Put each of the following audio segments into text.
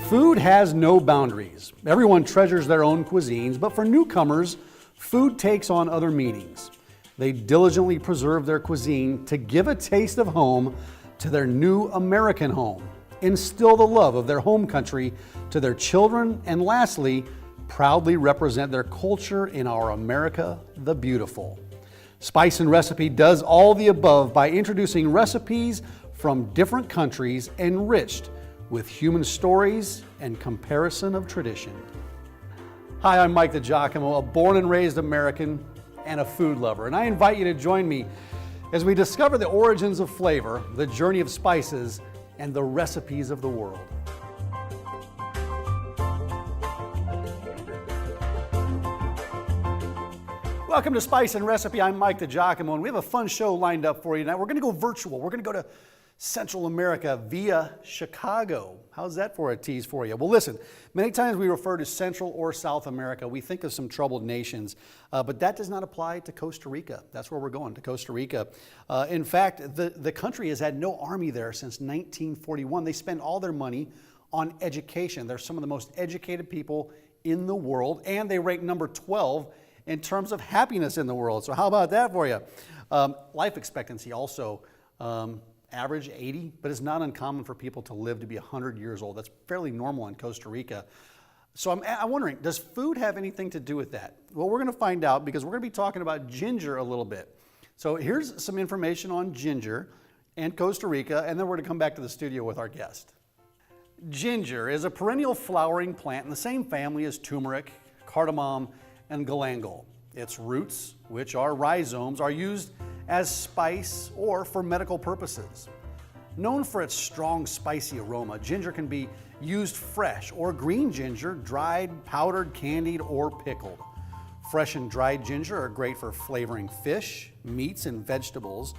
Food has no boundaries. Everyone treasures their own cuisines, but for newcomers, food takes on other meanings. They diligently preserve their cuisine to give a taste of home to their new American home, instill the love of their home country to their children, and lastly, proudly represent their culture in our America the Beautiful. Spice and Recipe does all the above by introducing recipes from different countries enriched with human stories and comparison of tradition. Hi, I'm Mike DiGiacomo, a born and raised American and a food lover, and I invite you to join me as we discover the origins of flavor, the journey of spices, and the recipes of the world. Welcome to Spice and Recipe. I'm Mike DiGiacomo, and we have a fun show lined up for you tonight. We're going to go virtual. We're going to go to Central America via Chicago. How's that for a tease for you? Well, listen, many times we refer to Central or South America. We think of some troubled nations, but that does not apply to Costa Rica. That's where we're going, to Costa Rica. In fact, the country has had no army there since 1941. They spend all their money on education. They're some of the most educated people in the world, and they rank number 12 in terms of happiness in the world. So how about that for you? Life expectancy also average 80, but it's not uncommon for people to live to be 100 years old. That's fairly normal in Costa Rica. So I'm wondering, does food have anything to do with that? Well, we're going to find out because we're going to be talking about ginger a little bit. So here's some information on ginger and Costa Rica, and then we're going to come back to the studio with our guest. Ginger is a perennial flowering plant in the same family as turmeric, cardamom, and galangal. Its roots, which are rhizomes, are used as spice or for medical purposes. Known for its strong spicy aroma, ginger can be used fresh or green ginger, dried, powdered, candied, or pickled. Fresh and dried ginger are great for flavoring fish, meats, and vegetables.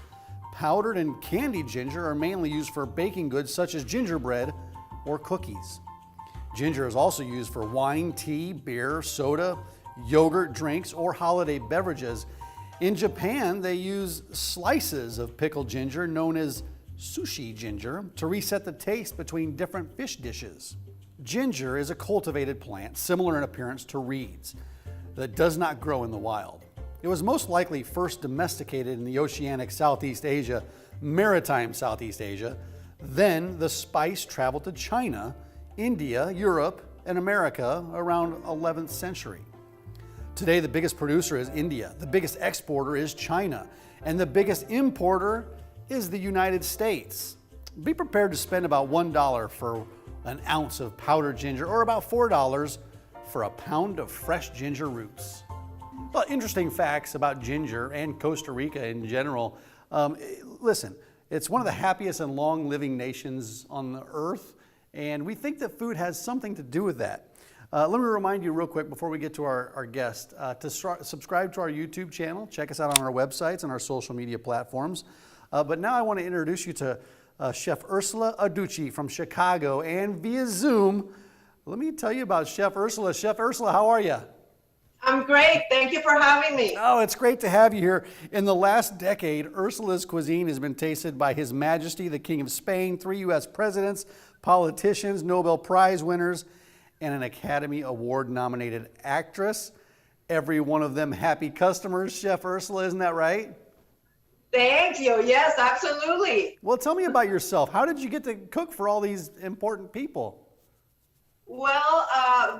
Powdered and candied ginger are mainly used for baking goods such as gingerbread or cookies. Ginger is also used for wine, tea, beer, soda, yogurt drinks, or holiday beverages. In Japan, they use slices of pickled ginger, known as sushi ginger, to reset the taste between different fish dishes. Ginger is a cultivated plant, similar in appearance to reeds, that does not grow in the wild. It was most likely first domesticated in the oceanic Southeast Asia, maritime Southeast Asia. Then the spice traveled to China, India, Europe, and America around 11th century. Today, the biggest producer is India, the biggest exporter is China, and the biggest importer is the United States. Be prepared to spend about $1 for an ounce of powdered ginger, or about $4 for a pound of fresh ginger roots. Well, interesting facts about ginger and Costa Rica in general. Listen, it's one of the happiest and long-living nations on the earth, and we think that food has something to do with that. Let me remind you real quick before we get to our guest to subscribe to our YouTube channel. Check us out on our websites and our social media platforms. But now I want to introduce you to Chef Ursula Adduci from Chicago, and via Zoom. Let me tell you about Chef Ursula. Chef Ursula, how are you? I'm great. Thank you for having me. Oh, it's great to have you here. In the last decade, Ursula's cuisine has been tasted by His Majesty, the King of Spain, 3 U.S. presidents, politicians, Nobel Prize winners, and an Academy Award nominated actress. Every one of them happy customers, Chef Ursula, isn't that right? Thank you. Yes, absolutely. Well, tell me about yourself. How did you get to cook for all these important people? Well,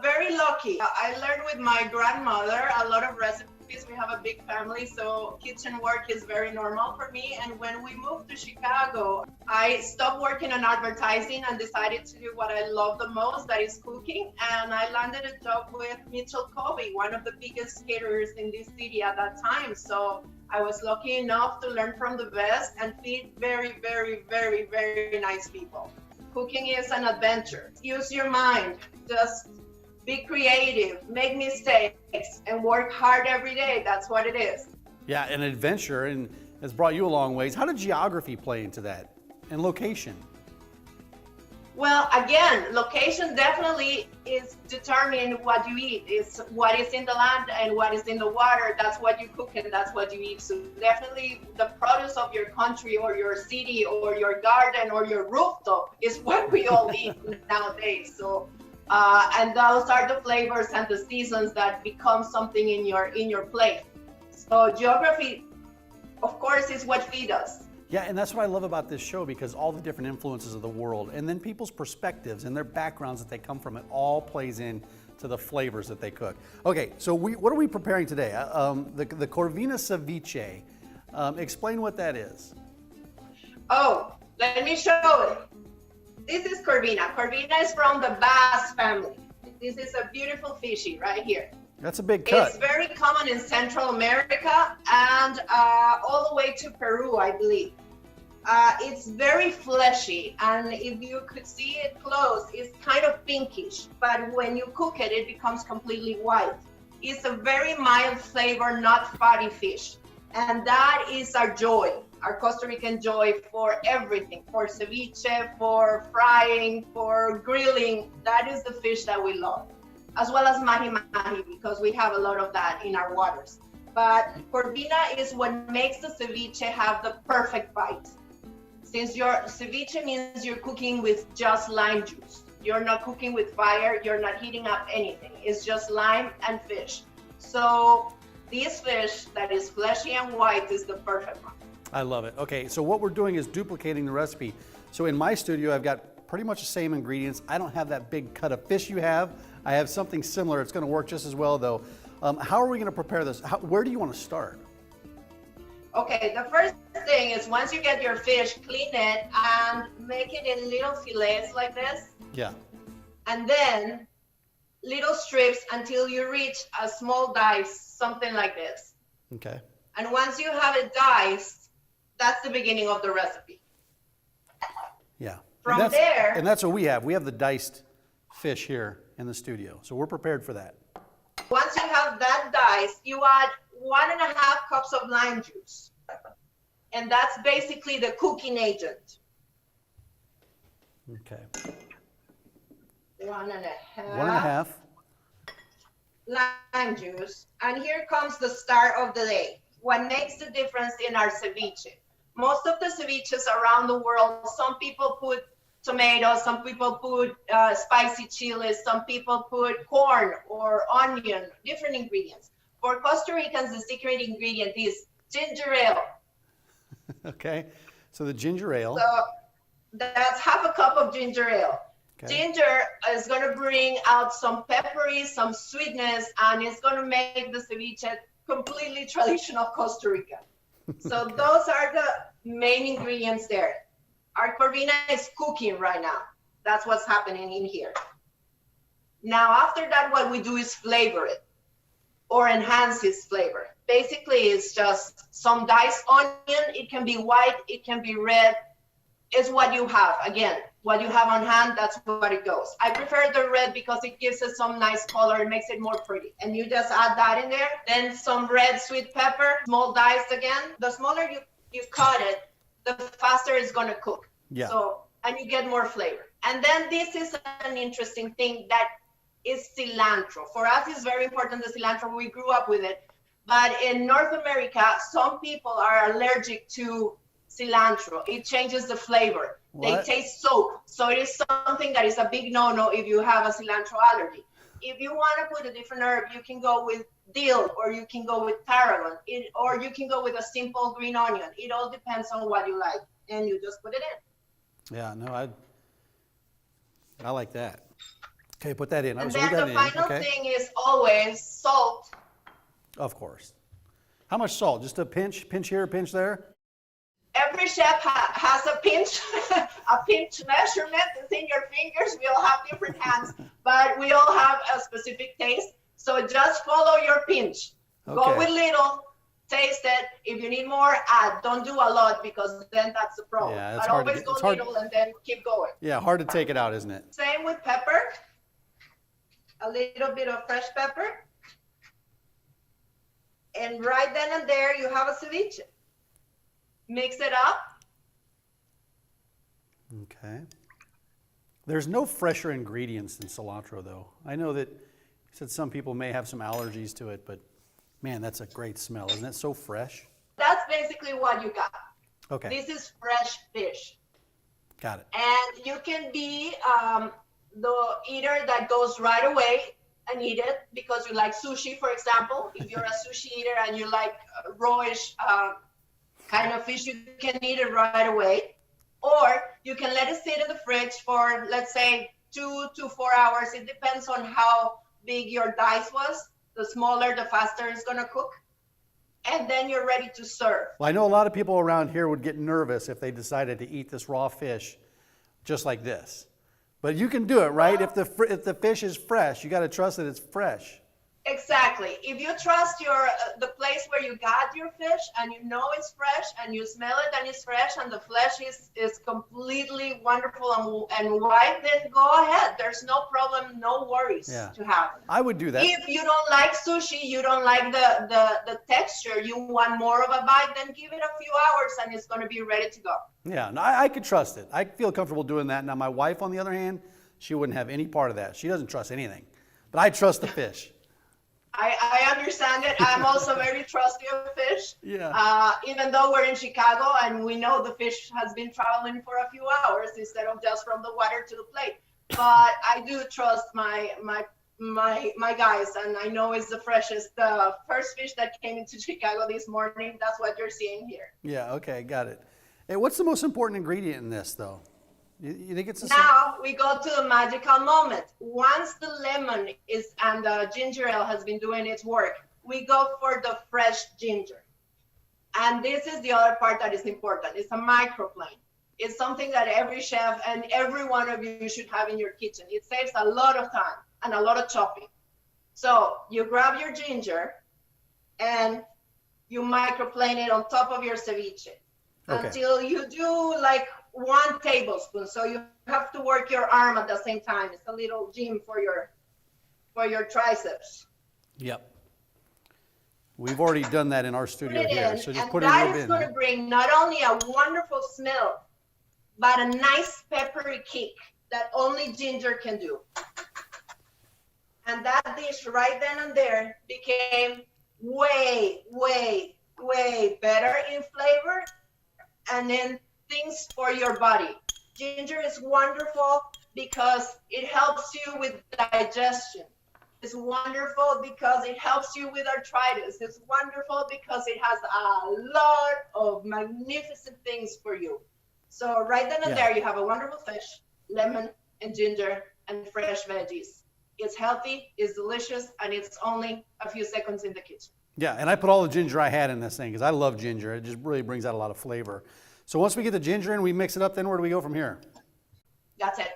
very lucky. I learned with my grandmother a lot of recipes. We have a big family, so kitchen work is very normal for me. And when we moved to Chicago, I stopped working on advertising and decided to do what I love the most, that is cooking. And I landed a job with Mitchell Covey, one of the biggest caterers in this city at that time. So I was lucky enough to learn from the best and feed very, very, very, very nice people. Cooking is an adventure. Use your mind. Just be creative, make mistakes, and work hard every day. That's what it is. Yeah, an adventure, and has brought you a long ways. How did geography play into that, and location? Well, again, location definitely is determining what you eat. It's what is in the land and what is in the water. That's what you cook and that's what you eat. So definitely the produce of your country or your city or your garden or your rooftop is what we all eat nowadays. So, and those are the flavors and the seasons that become something in your plate. So geography, of course, is what feeds us. Yeah, and that's what I love about this show, because all the different influences of the world and then people's perspectives and their backgrounds that they come from, it all plays in to the flavors that they cook. Okay, so what are we preparing today? The Corvina Ceviche. Explain what that is. Oh, let me show it. This is Corvina. Corvina is from the bass family. This is a beautiful fishy right here. That's a big cut. It's very common in Central America and all the way to Peru, I believe. It's very fleshy, and if you could see it close, it's kind of pinkish, but when you cook it, it becomes completely white. It's a very mild flavor, not fatty fish. And that is our joy, our Costa Rican joy for everything, for ceviche, for frying, for grilling. That is the fish that we love, as well as mahi-mahi, because we have a lot of that in our waters. But Corvina is what makes the ceviche have the perfect bite. Since your ceviche means you're cooking with just lime juice. You're not cooking with fire, you're not heating up anything. It's just lime and fish. So this fish that is fleshy and white is the perfect one. I love it. Okay, so what we're doing is duplicating the recipe. So in my studio, I've got pretty much the same ingredients. I don't have that big cut of fish you have. I have something similar. It's going to work just as well, though. How are we going to prepare this? Where do you want to start? Okay, the first thing is once you get your fish, clean it and make it in little fillets like this. Yeah. And then little strips until you reach a small dice, something like this. Okay. And once you have it diced, that's the beginning of the recipe. Yeah. From and there. And that's what we have. We have the diced fish here in the studio. So we're prepared for that. Once you have that diced, you add 1.5 cups of lime juice. And that's basically the cooking agent. Okay. 1.5. 1.5. Lime juice. And here comes the start of the day. What makes the difference in our ceviche? Most of the ceviches around the world, some people put tomatoes, some people put spicy chilies, some people put corn or onion, different ingredients. For Costa Ricans, the secret ingredient is ginger ale. Okay, so the ginger ale. So that's 1/2 cup of ginger ale. Okay. Ginger is going to bring out some peppery, some sweetness, and it's going to make the ceviche completely traditional Costa Rica. So Okay. those are the main ingredients there. Our Corvina is cooking right now. That's what's happening in here. Now, after that, what we do is flavor it or enhance its flavor. Basically, it's just some diced onion. It can be white, it can be red. It's what you have. Again, what you have on hand, that's what it goes. I prefer the red because it gives it some nice color. It makes it more pretty. And you just add that in there. Then some red sweet pepper, small diced again. The smaller you cut it, the faster it's going to cook. Yeah. So, and you get more flavor. And then this is an interesting thing that is cilantro. For us, it's very important, the cilantro. We grew up with it. But in North America, some people are allergic to cilantro. It changes the flavor. What? They taste soap. So it is something that is a big no-no if you have a cilantro allergy. If you want to put a different herb, you can go with dill, or you can go with tarragon, or you can go with a simple green onion. It all depends on what you like, and you just put it in. Yeah, no, I like that. Okay, put that in. And So we then got the it in. final Okay. thing is always salt. Of course. How much salt? Just a pinch here, a pinch there? Every chef has a pinch, a pinch measurement. It's in your fingers. We all have different hands, but we all have a specific taste. So just follow your pinch. Okay. Go with little, taste it. If you need more, add. Don't do a lot because then that's the problem. Yeah, that's but hard to always get- go it's hard- little and then keep going. Yeah, hard to take it out, isn't it? Same with pepper. A little bit of fresh pepper. And right then and there, you have a ceviche. Mix it up. Okay. There's no fresher ingredients than cilantro, though. I know that you said some people may have some allergies to it, but man, that's a great smell. Isn't it so fresh? That's basically what you got. Okay, This is fresh fish. got it. And you can be the eater that goes right away and eat it because you like sushi, for example. If you're a sushi eater and you like rawish kind of fish, you can eat it right away. Or you can let it sit in the fridge for, let's say, 2 to 4 hours. It depends on how big your dice was. The smaller, the faster it's going to cook. And then you're ready to serve. Well, I know a lot of people around here would get nervous if they decided to eat this raw fish just like this. But you can do it, right? If the fish is fresh, you got to trust that it's fresh. Exactly. If you trust the place where you got your fish and you know it's fresh and you smell it and it's fresh and the flesh is completely wonderful and white, then go ahead. There's no problem, no worries to have. I would do that. If you don't like sushi, you don't like the texture, you want more of a bite, then give it a few hours and it's going to be ready to go. Yeah, no, I could trust it. I feel comfortable doing that. Now, my wife, on the other hand, she wouldn't have any part of that. She doesn't trust anything. But I trust the fish. I understand it. I'm also very trusty of fish. Yeah. Even though we're in Chicago and we know the fish has been traveling for a few hours instead of just from the water to the plate. But I do trust my guys, and I know it's the freshest. The first fish that came into Chicago this morning, that's what you're seeing here. Yeah, okay, got it. Hey, what's the most important ingredient in this, though? You think it's the same? Now we go to the magical moment. Once the lemon and the ginger ale has been doing its work, we go for the fresh ginger. And this is the other part that is important. It's a microplane. It's something that every chef and every one of you should have in your kitchen. It saves a lot of time and a lot of chopping. So you grab your ginger and you microplane it on top of your ceviche until you do like 1 tablespoon. So you have to work your arm at the same time. It's a little gym for your triceps. Yep. We've already done that in our studio here. So just put it in your bin. And that is going to bring not only a wonderful smell, but a nice peppery kick that only ginger can do. And that dish right then and there became way, way, way better in flavor and then things for your body. Ginger is wonderful because it helps you with digestion. It's wonderful because it helps you with arthritis. It's wonderful because it has a lot of magnificent things for you. So right then and there, you have a wonderful fish, lemon and ginger and fresh veggies. It's healthy, it's delicious, and it's only a few seconds in the kitchen. Yeah, and I put all the ginger I had in this thing because I love ginger. It just really brings out a lot of flavor. So once we get the ginger in, we mix it up, then where do we go from here? That's it.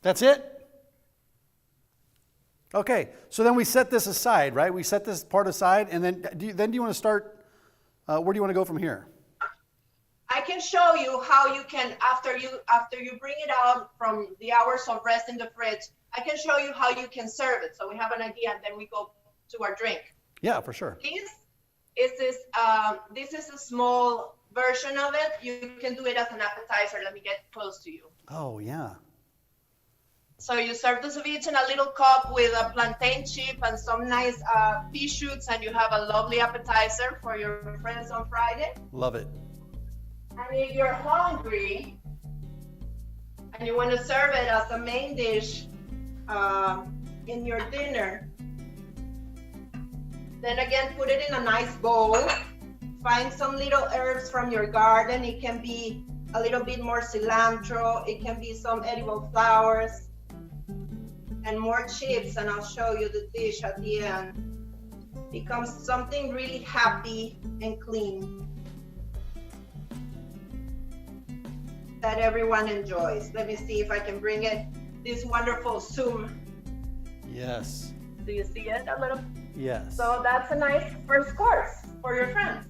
That's it? Okay, so then we set this aside, right? We set this part aside, and then do you want to start, where do you want to go from here? I can show you how you can, after you bring it out from the hours of rest in the fridge, I can show you how you can serve it. So we have an idea, and then we go to our drink. Yeah, for sure. This is a small version of it. You can do it as an appetizer. Let me get close to you. Oh, yeah. So you serve the ceviche in a little cup with a plantain chip and some nice pea shoots, and you have a lovely appetizer for your friends on Friday. Love it. And if you're hungry and you want to serve it as a main dish in your dinner, then again, put it in a nice bowl. Find some little herbs from your garden. It can be a little bit more cilantro. It can be some edible flowers and more chips. And I'll show you the dish at the end. Becomes something really happy and clean that everyone enjoys. Let me see if I can bring it. This wonderful zoom. Yes. Do you see it a little? Yes. So that's a nice first course for your friends.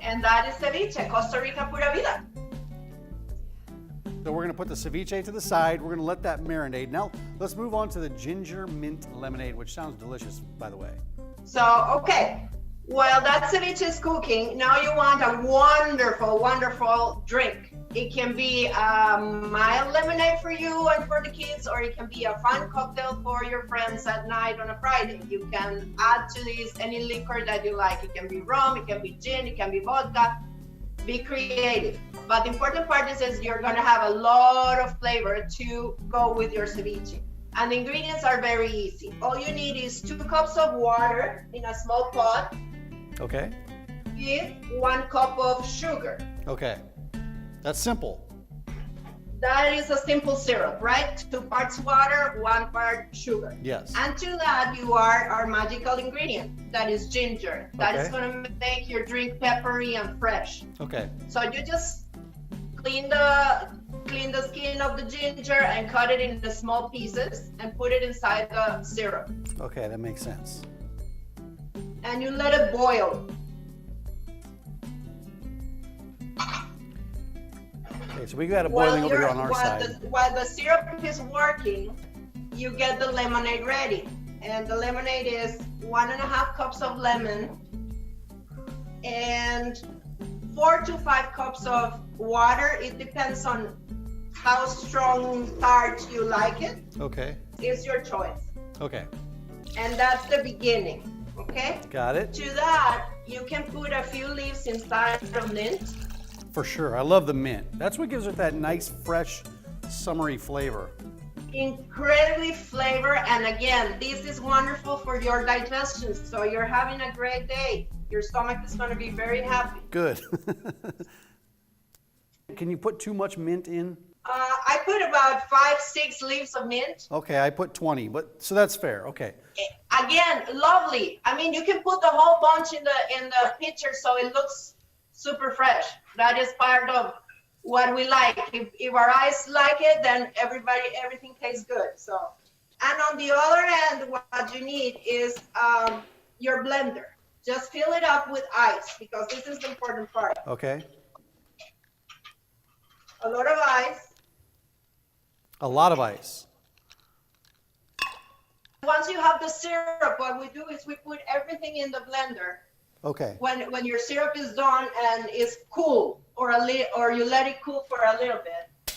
And that is ceviche, Costa Rica pura vida. So we're going to put the ceviche to the side. We're going to let that marinate. Now, let's move on to the ginger mint lemonade, which sounds delicious, by the way. So, okay. While that ceviche is cooking, now you want a wonderful, wonderful drink. It can be a mild lemonade for you and for the kids, or it can be a fun cocktail for your friends at night on a Friday. You can add to this any liquor that you like. It can be rum, it can be gin, it can be vodka. Be creative. But the important part is you're going to have a lot of flavor to go with your ceviche. And the ingredients are very easy. All you need is 2 cups of water in a small pot. Okay. With 1 cup of sugar. Okay. That's simple. That is a simple syrup, right? 2 parts water, 1 part sugar. Yes. And to that, you are our magical ingredient. That is ginger. That is going to make your drink peppery and fresh. Okay. So you just clean the skin of the ginger and cut it into small pieces and put it inside the syrup. Okay, that makes sense. And you let it boil. Okay, so we got it boiling over here on our side. While the syrup is working, you get the lemonade ready. And the lemonade is 1.5 cups of lemon and 4 to 5 cups of water. It depends on how strong tart you like it. Okay. It's your choice. Okay. And that's the beginning. Okay? Got it. To that, you can put a few leaves inside of mint. For sure. I love the mint. That's what gives it that nice, fresh, summery flavor. Incredibly flavor, and again, this is wonderful for your digestion. So you're having a great day. Your stomach is going to be very happy. Good. Can you put too much mint in? I put about 5-6 leaves of mint. Okay, I put 20, but so that's fair. Okay. Again, lovely. I mean, you can put the whole bunch in the pitcher so it looks super fresh. That is part of what we like. If our eyes like it, then everything tastes good. So, and on the other end, what you need is your blender. Just fill it up with ice because this is the important part. Okay. A lot of ice. A lot of ice. Once you have the syrup, what we do is we put everything in the blender. Okay. When your syrup is done and is cool, or you let it cool for a little bit.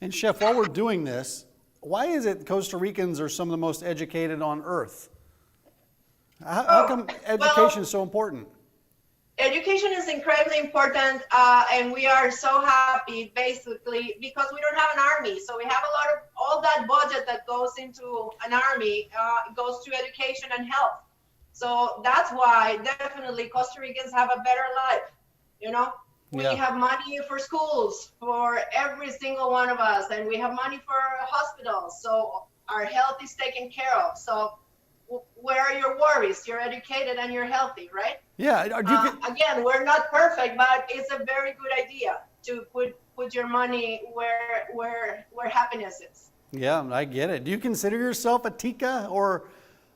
And Chef, while we're doing this, why is it Costa Ricans are some of the most educated on earth? How come education is so important? Education is incredibly important, and we are so happy, basically, because we don't have an army. So we have a lot of, all that budget that goes into an army goes to education and health. So that's why definitely Costa Ricans have a better life, you know? We have money for schools for every single one of us, and we have money for hospitals. So our health is taken care of. So where are your worries? You're educated and you're healthy, right? Yeah. Again, we're not perfect, but it's a very good idea to put your money where happiness is. Yeah, I get it. Do you consider yourself a Tica or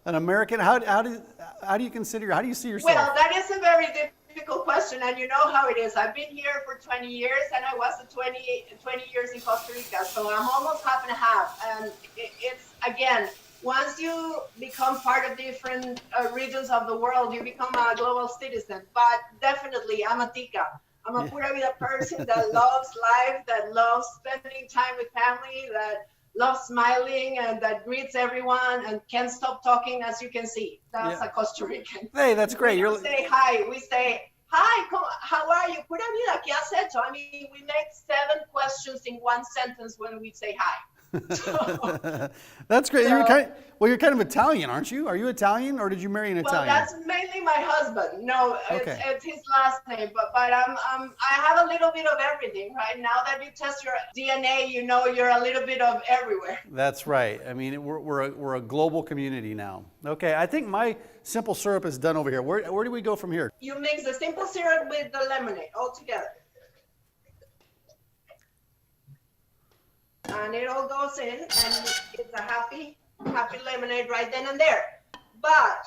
an American? How do you consider? How do you see yourself? Well, that is a very difficult question, and you know how it is. I've been here for 20 years, and I was 20 years in Costa Rica, so I'm almost half and half. And it's again, once you become part of different regions of the world, you become a global citizen. But definitely, I'm a Tica. I'm a pura vida person that loves life, that loves spending time with family, that loves smiling, and that greets everyone and can't stop talking, as you can see. That's a Costa Rican. Hey, that's great. We don't say hi. We say, hi, how are you? Pura vida, ¿qué has hecho? I mean, we make 7 questions in one sentence when we say hi. That's great. You're kind of Italian, aren't you? Are you Italian, or did you marry an Italian? Well, that's mainly my husband. No, it's his last name. But I have a little bit of everything, right? Now that you test your DNA, you know you're a little bit of everywhere. That's right. I mean, we're a global community now. Okay, I think my simple syrup is done over here. Where do we go from here? You mix the simple syrup with the lemonade all together. And it all goes in, and it's a happy lemonade right then and there. But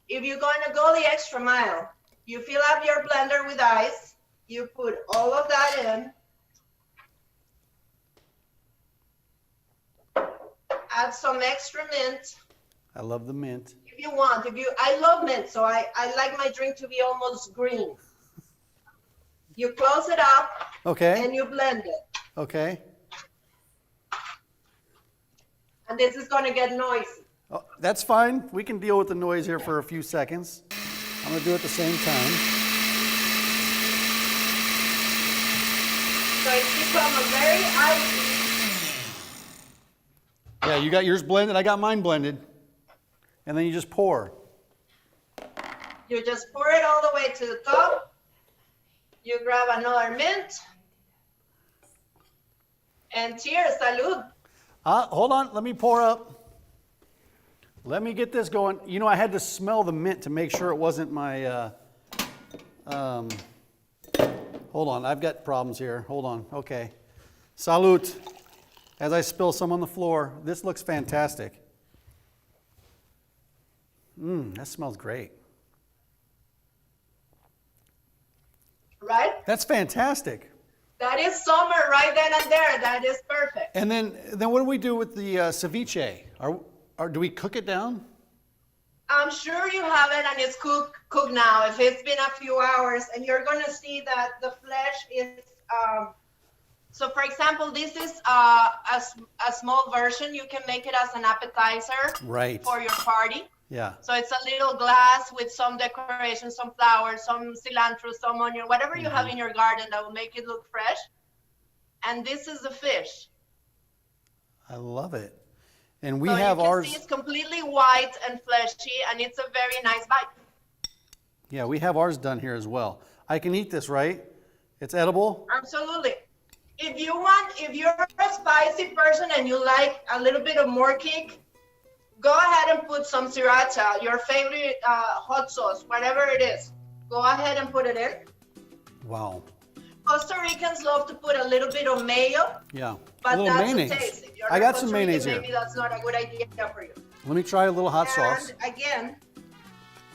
if you're going to go the extra mile, you fill up your blender with ice, you put all of that in, add some extra mint, I love the mint. If you want, I love mint, so I like my drink to be almost green. You close it up. Okay. And you blend it. Okay. And this is going to get noisy. Oh, that's fine. We can deal with the noise here for a few seconds. I'm going to do it at the same time. So it's become a very icy. Yeah, you got yours blended. I got mine blended. And then you just pour. You just pour it all the way to the top. You grab another mint. And cheers, salud. Hold on. Let me pour up. Let me get this going. You know, I had to smell the mint to make sure it wasn't my... hold on. I've got problems here. Hold on. Okay. Salud. As I spill some on the floor. This looks fantastic. That smells great. Right? That's fantastic. That is summer right then and there. That is perfect. And then what do we do with the ceviche? Do we cook it down? I'm sure you have it and it's cooked now. If it's been a few hours, and you're going to see that the flesh is... so for example, this is a small version. You can make it as an appetizer for your party. Yeah. So it's a little glass with some decoration, some flowers, some cilantro, some onion, whatever you have in your garden that will make it look fresh. And this is the fish. I love it. And we so have you can ours. See it's completely white and fleshy, and it's a very nice bite. Yeah, we have ours done here as well. I can eat this, right? It's edible? Absolutely. If you're a spicy person and you like a little bit of more kick, go ahead and put some sriracha, your favorite hot sauce, whatever it is. Go ahead and put it in. Wow. Costa Ricans love to put a little bit of mayo. Yeah. But a little that's mayonnaise. A taste. If you're I got Costa some Rican, mayonnaise here. Maybe that's not a good idea for you. Let me try a little hot sauce. And again,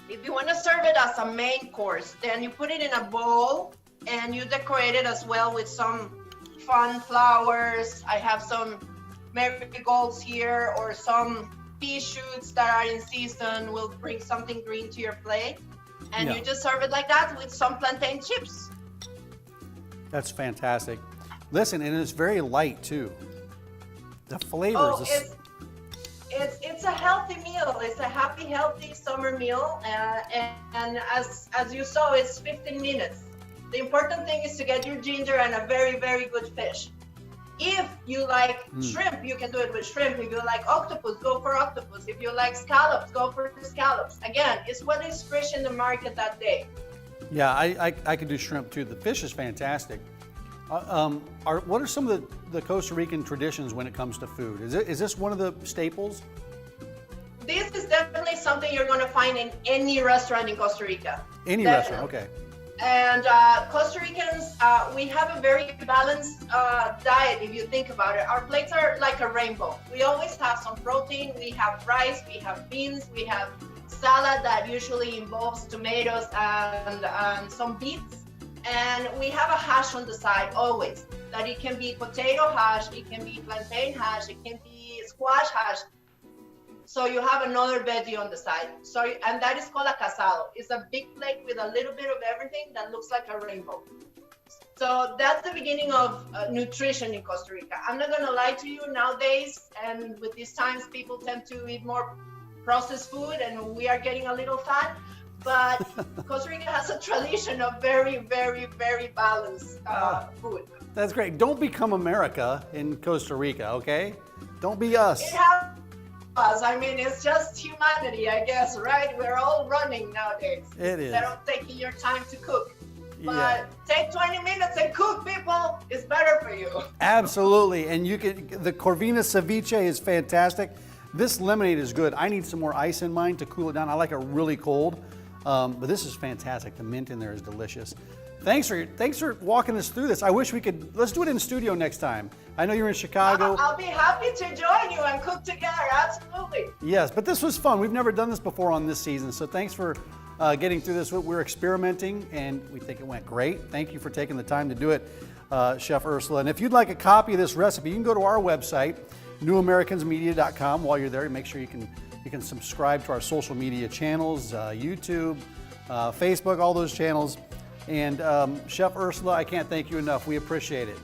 if you want to serve it as a main course, then you put it in a bowl and you decorate it as well with some fun flowers. I have some marigolds here, or some pea shoots that are in season will bring something green to your plate. And you just serve it like that with some plantain chips. That's fantastic. Listen, and it's very light too. The flavors. Oh, it's a healthy meal. It's a happy, healthy summer meal. And as you saw, it's 15 minutes. The important thing is to get your ginger and a very, very good fish. If you like shrimp, you can do it with shrimp. If you like octopus, go for octopus. If you like scallops, go for scallops. Again, it's what is fresh in the market that day. Yeah, I could do shrimp too. The fish is fantastic. What are some of the Costa Rican traditions when it comes to food? Is this one of the staples? This is definitely something you're going to find in any restaurant in Costa Rica. Any restaurant, okay. And Costa Ricans, we have a very balanced diet if you think about it. Our plates are like a rainbow. We always have some protein, we have rice, we have beans, we have salad that usually involves tomatoes and some beets. And we have a hash on the side always. That it can be potato hash, it can be plantain hash, it can be squash hash. So you have another veggie on the side. So, and that is called a casado. It's a big plate with a little bit of everything that looks like a rainbow. So that's the beginning of nutrition in Costa Rica. I'm not gonna lie to you, nowadays, and with these times, people tend to eat more processed food and we are getting a little fat. But Costa Rica has a tradition of very, very, very balanced food. That's great. Don't become America in Costa Rica, okay? Don't be us. It has us. I mean, it's just humanity, I guess, right? We're all running nowadays. It is. Instead of taking your time to cook. But take 20 minutes and cook, people. It's better for you. Absolutely. And the Corvina Ceviche is fantastic. This lemonade is good. I need some more ice in mine to cool it down. I like it really cold. But this is fantastic. The mint in there is delicious. Thanks for walking us through this. I wish we could, let's do it in studio next time. I know you're in Chicago. I'll be happy to join you and cook together, absolutely. Yes, but this was fun. We've never done this before on this season, so thanks for getting through this. We're experimenting, and we think it went great. Thank you for taking the time to do it, Chef Ursula. And if you'd like a copy of this recipe, you can go to our website, newamericansmedia.com. While you're there, make sure you can subscribe to our social media channels, YouTube, Facebook, all those channels. And Chef Ursula, I can't thank you enough. We appreciate it.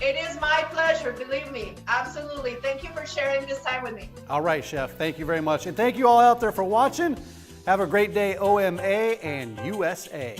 It is my pleasure, believe me. Absolutely. Thank you for sharing this time with me. All right, Chef. Thank you very much. And thank you all out there for watching. Have a great day, OMA and USA.